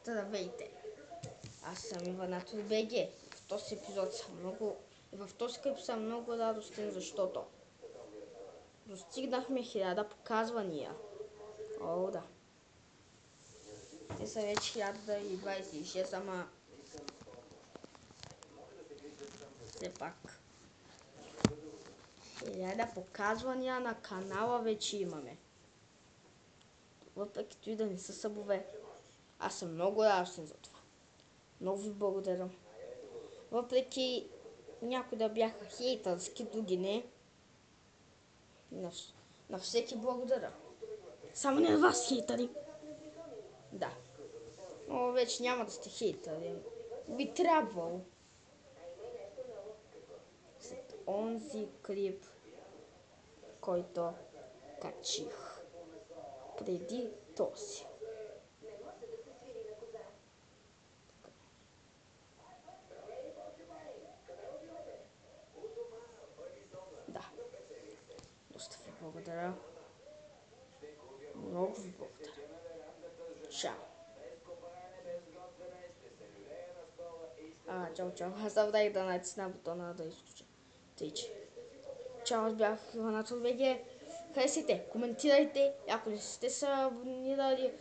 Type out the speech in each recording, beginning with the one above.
Здравейте! Аз съм Иванато БГ. В този клип съм много радостен, защото достигнахме 1000 показвания. О, да. Те са вече 1026, ама все пак 1000 показвания на канала вече имаме. Въпреки и да не са събове. Аз съм много радостен за това. Много ви благодаря. Въпреки някои да бяха хейтърски, други не. На всеки благодаря. Само не на вас, хейтъри. Да. Но вече няма да сте хейтъри. Би трябвало. След онзи клип, който качих преди този. Да. Доста ви благодаря. Много ви благодаря. Чао. Чао. Аз забравих да натисна бутона да изключа. Чао, аз бях Иванато БГ. Харесайте, коментирайте. Ако не сте се абонирали,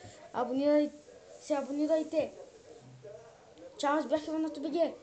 се абонирайте. Чао, аз бях Иванато БГ.